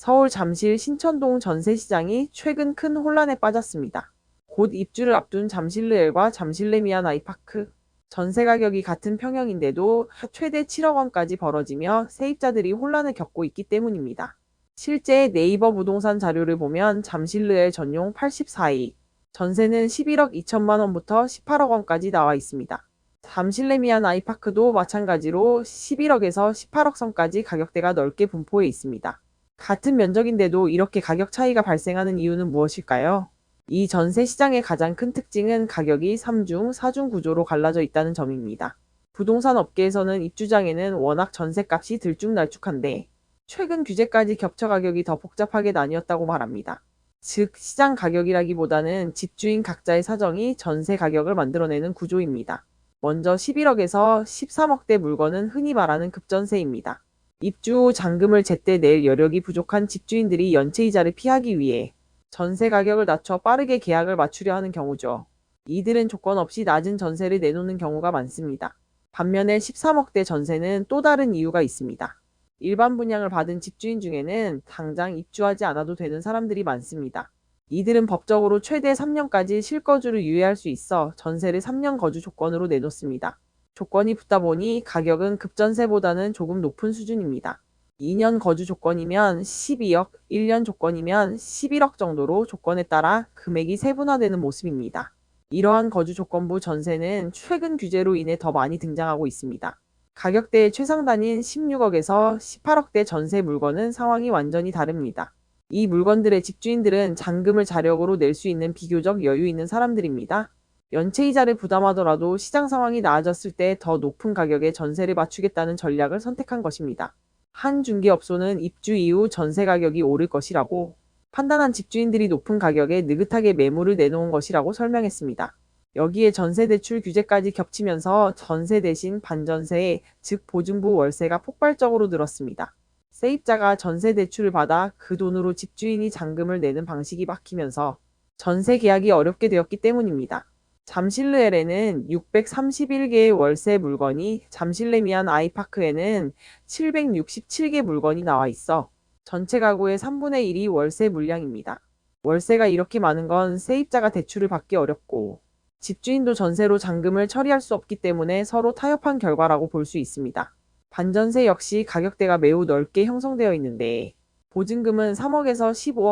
서울 잠실 신천동 전세시장이 최근 큰 혼란에 빠졌습니다. 곧 입주를 앞둔 잠실르엘과 잠실레미안 아이파크. 전세 가격이 같은 평형인데도 최대 7억 원까지 벌어지며 세입자들이 혼란을 겪고 있기 때문입니다. 실제 네이버 부동산 자료를 보면 잠실르엘 전용 84이 전세는 11억 2천만 원부터 18억 원까지 나와 있습니다. 잠실레미안 아이파크도 마찬가지로 11억에서 18억 선까지 가격대가 넓게 분포해 있습니다. 같은 면적인데도 이렇게 가격 차이가 발생하는 이유는 무엇일까요? 이 전세 시장의 가장 큰 특징은 가격이 3중, 4중 구조로 갈라져 있다는 점입니다. 부동산 업계에서는 입주장에는 워낙 전세값이 들쭉날쭉한데 최근 규제까지 겹쳐 가격이 더 복잡하게 나뉘었다고 말합니다. 즉, 시장 가격이라기보다는 집주인 각자의 사정이 전세 가격을 만들어내는 구조입니다. 먼저 11억에서 13억대 물건은 흔히 말하는 급전세입니다. 입주 후 잔금을 제때 낼 여력이 부족한 집주인들이 연체이자를 피하기 위해 전세 가격을 낮춰 빠르게 계약을 맞추려 하는 경우죠. 이들은 조건 없이 낮은 전세를 내놓는 경우가 많습니다. 반면에 13억대 전세는 또 다른 이유가 있습니다. 일반 분양을 받은 집주인 중에는 당장 입주하지 않아도 되는 사람들이 많습니다. 이들은 법적으로 최대 3년까지 실거주를 유예할 수 있어 전세를 3년 거주 조건으로 내놓습니다. 조건이 붙다 보니 가격은 급전세보다는 조금 높은 수준입니다. 2년 거주 조건이면 12억, 1년 조건이면 11억 정도로 조건에 따라 금액이 세분화되는 모습입니다. 이러한 거주 조건부 전세는 최근 규제로 인해 더 많이 등장하고 있습니다. 가격대의 최상단인 16억에서 18억대 전세 물건은 상황이 완전히 다릅니다. 이 물건들의 집주인들은 잔금을 자력으로 낼 수 있는 비교적 여유 있는 사람들입니다. 연체이자를 부담하더라도 시장 상황이 나아졌을 때 더 높은 가격에 전세를 맞추겠다는 전략을 선택한 것입니다. 한 중개업소는 입주 이후 전세 가격이 오를 것이라고 판단한 집주인들이 높은 가격에 느긋하게 매물을 내놓은 것이라고 설명했습니다. 여기에 전세 대출 규제까지 겹치면서 전세 대신 반전세, 즉 보증부 월세가 폭발적으로 늘었습니다. 세입자가 전세 대출을 받아 그 돈으로 집주인이 잔금을 내는 방식이 막히면서 전세 계약이 어렵게 되었기 때문입니다. 잠실르엘에는 631개의 월세 물건이 잠실레미안 아이파크에는 767개 물건이 나와 있어 전체 가구의 3분의 1이 월세 물량입니다. 월세가 이렇게 많은 건 세입자가 대출을 받기 어렵고 집주인도 전세로 잔금을 처리할 수 없기 때문에 서로 타협한 결과라고 볼 수 있습니다. 반전세 역시 가격대가 매우 넓게 형성되어 있는데 보증금은 3억에서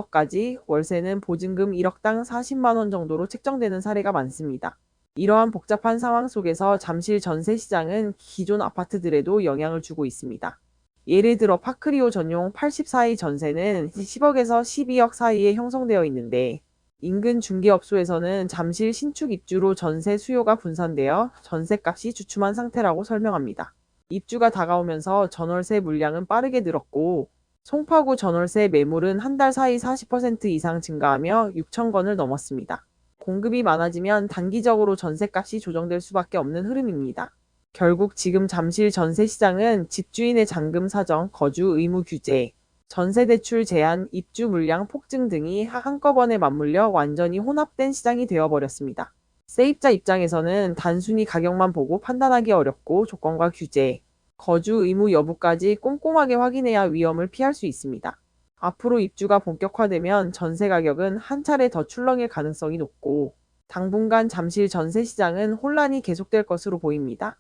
15억까지, 월세는 보증금 1억당 40만 원 정도로 책정되는 사례가 많습니다. 이러한 복잡한 상황 속에서 잠실 전세 시장은 기존 아파트들에도 영향을 주고 있습니다. 예를 들어 파크리오 전용 84의 전세는 10억에서 12억 사이에 형성되어 있는데 인근 중개업소에서는 잠실 신축 입주로 전세 수요가 분산되어 전세값이 주춤한 상태라고 설명합니다. 입주가 다가오면서 전월세 물량은 빠르게 늘었고 송파구 전월세 매물은 한 달 사이 40% 이상 증가하며 6천 건을 넘었습니다. 공급이 많아지면 단기적으로 전세값이 조정될 수밖에 없는 흐름입니다. 결국 지금 잠실 전세 시장은 집주인의 잔금 사정, 거주 의무 규제, 전세 대출 제한, 입주 물량 폭증 등이 한꺼번에 맞물려 완전히 혼합된 시장이 되어버렸습니다. 세입자 입장에서는 단순히 가격만 보고 판단하기 어렵고 조건과 규제, 거주 의무 여부까지 꼼꼼하게 확인해야 위험을 피할 수 있습니다. 앞으로 입주가 본격화되면 전세 가격은 한 차례 더 출렁일 가능성이 높고 당분간 잠실 전세 시장은 혼란이 계속될 것으로 보입니다.